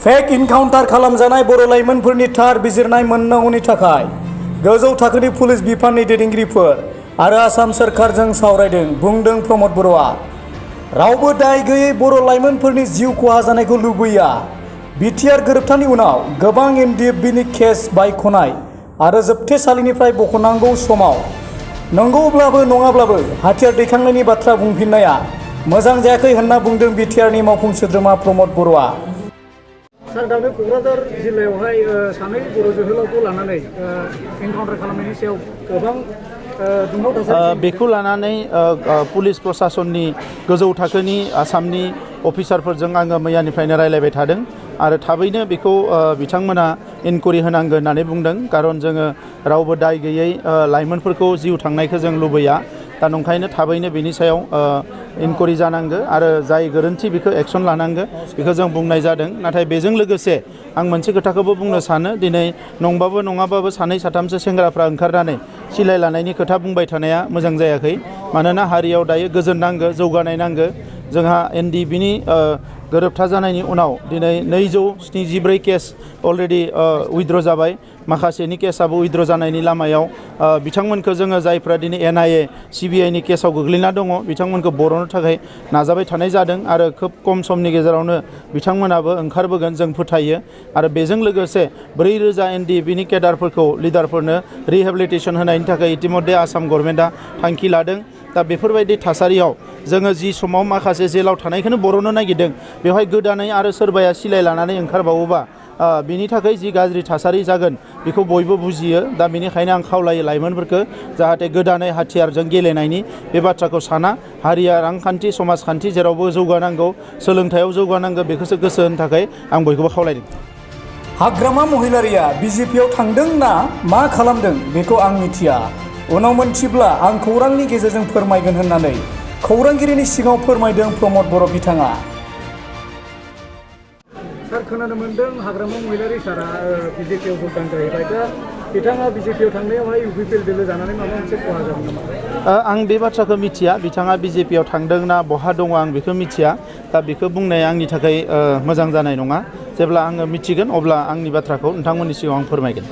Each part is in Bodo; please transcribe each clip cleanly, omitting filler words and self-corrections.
फेक इनकाउन्टार खालामजानाय बर' लाइमोनफोरनि थार बिजिरनाय मोननांगौनि थाखाय गोजौ थाखोनि पुलिस बिफाननि दैदेनगिरिफोर आरो आसाम सोरखारजों सावरायदों, बुंदों प्रमद बर'आ। रावबो दाय गैयै बर' लाइमोनफोरनि जिउ खहा जानायखौ लुबैया। बिटिआर गोरोबथानि उनाव गोबां एनडिएफबिनि केस बायख'नाय आरो जोबथेसालिनिफ्राय बख'नांगौ समाव नंगौब्लाबो नङाब्लाबो हाथियार दैखांनायनि बाथ्रा बुंफिननाया मोजां जायाखै होनना बुंदों बिटिआरनि मावफुं सोद्रोमा प्रमद बर'आ। सार, दाबो क'क्राझार जिल्लायावहाय सानै बर' जोहोलावखौ लानानै एनकाउन्टार खालामनायनि सायाव गोबां दुंहाव थासारि बेखौ लानानै पुलिस प्रशासननि गोजौ थाखोनि आसामनि अफिसारफोरजों आङो मैयानिफ्रायनो रायलायबाय थादों आरो थाबैनो बेखौ बिथांमोना इनकुवारि होनांगोन होननानै बुंदों। खारन जोङो रावबो दाय गैयै लाइमोनफोरखौ जिउ थांनायखौ जों लुबैया। दा नंखायनो थाबैनो बेनि सायाव इनकुवारि जानांगो आरो जाय गोरोन्थि बेखौ एक्सन लानांगो, बेखौ जों बुंनाय जादों। नाथाय बेजों लोगोसे आं मोनसे खोथाखौबो बुंनो सानो, दिनै नंबाबो नङाबाबो सानै साथामसो सेंग्राफ्रा ओंखारनानै सिलाय लानायनि खोथा बुंबाय थानाया मोजां जायाखै। मानोना हारियाव दायो गोजोन नांगो, जौगानाय नांगो। जोंहा एनडिएफबिनि गोरोबथा जानायनि उनाव दिनै 274 केस अलरेडि उइथड्र जाबाय। माखासेनि केसाबो उइथड्र जानायनि लामायाव। बिथांमोनखौ जोङो जायफ्रा दिनै एनआइए सिबिआइनि केसाव गोग्लैना दङ, बिथांमोनखौ बर'नो थाखाय नाजाबाय थानाय जादों आरो खोब खम समनि गेजेरावनो बिथांमोनाबो ओंखारबोगोन जों फोथायो। आरो बेजों लोगोसे 4000 एनडिएफबिनि केडारफोरखौ लिडारफोरनो रिहेबिलिटेसन होनायनि थाखाय इतिमध्य आसाम गभर्नमेन्टआ थांखि लादों। दा बेफोरबायदि थासारियाव जोङो जि समाव माखासे जेलाव थानायखौनो बर'नो नागिरदों, बेवहाय गोदानै आरो सोरबाया सिलाय लानानै ओंखारबावोबा बिनि थाखाय जि गाज्रि थासारि जागोन बेखौ बयबो बुजियो। दा बेनिखायनो आं खावलायो लाइमोनफोरखौ जाहाथे गोदानै हाथियारजों गेलेनायनि बे बाथ्राखौ साना। हारिया रांखान्थि समाजखान्थि जेरावबो जौगानांगौ, सोलोंथायाव जौगानांगौ, बेखौसो गोसो होनो थाखाय आं बयखौबो खावलायदों। हाग्रामा महिलारिया बिजेपिआव थांदों ना मा खालामदों बेखौ आं मिथिया। उनाव मोनथिब्ला आं खौरांनि गेजेरजों फोरमायगोन होननानै खौरांगिरिनि सिगाङाव फोरमायदों प्रमद बर' बिथाङा। सार, खोनानो मोन्दों हाग्रामा महिलारि सारा बिजेपिआव जोगदान जाहैबाय। दा बिथाङा बिजेपिआव थांनायावहाय इउपिपिएल दोलो जानानै माबा मोनसे खहा जादों नामा? आं बे बाथ्राखौ मिथिया। बिथाङा बिजेपिआव थांदों ना बहा दङ आं बेखौ मिथिया। दा बेखौ बुंनाया आंनि थाखाय मोजां जानाय नङा। जेब्ला आङो मिथिगोन अब्ला आंनि बाथ्राखौ नोंथांमोननि सिगाङाव आं फोरमायगोन।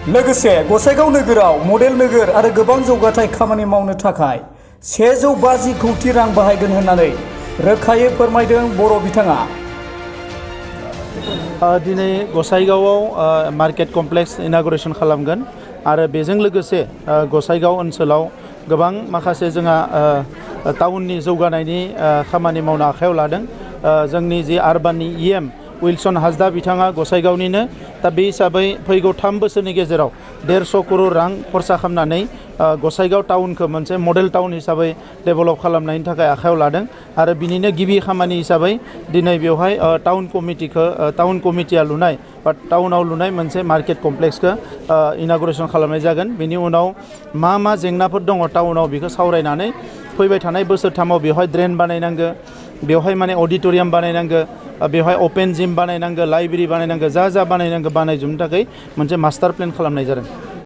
लोगोसे गसाइगाव नोगोराव मडेल नोगोर आरो गोबां जौगाथाय खामानि मावनो थाखाय 150 कौटि रां बाहायगोन होननानै रोखायै फोरमायदों बर' बिथाङा। दिनै गसाइगावआव मार्केट कमप्लेक्स इनागुरेसन खालामगोन आरो बेजों लोगोसे गसाइगाव ओनसोलाव गोबां माखासे जोंहा टाउननि जौगानायनि खामानि मावनो आखायाव लादों। जोंनि जि आरबाननि इएम उइलसन हासदा बिथाङा गसाइगावनिनो। दा बे हिसाबै फैगौ 3 बोसोरनि गेजेराव 150 करोड़ रां खरसा खालामनानै गसाइगाव टाउनखौ मोनसे मडेल टाउन हिसाबै डेभेलप खालामनायनि थाखाय आखायाव लादों। आरो बिनिनो गिबि खामानि हिसाबै दिनै बेवहाय टाउन कमिटिया लुनाय बा टाउनाव लुनाय मोनसे मार्केट कमप्लेक्सखौ इनागुरेसन खालामनाय जागोन। बेनि उनाव मा जेंनाफोर दङ टाउनाव बेखौ सावरायनानै फैबाय थानाय बोसोरथामाव बेवहाय ड्रेन बानायनांगो, बेवहाय माने अडिट'रियाम बानायनांगो, बेवहाय अपेन जिम बानायनांगो, लाइब्रेरि बानायनांगो, जा बानायनांगो बानायजोबनो थाखाय मोनसे मास्टार प्लेन खालामनाय जादों।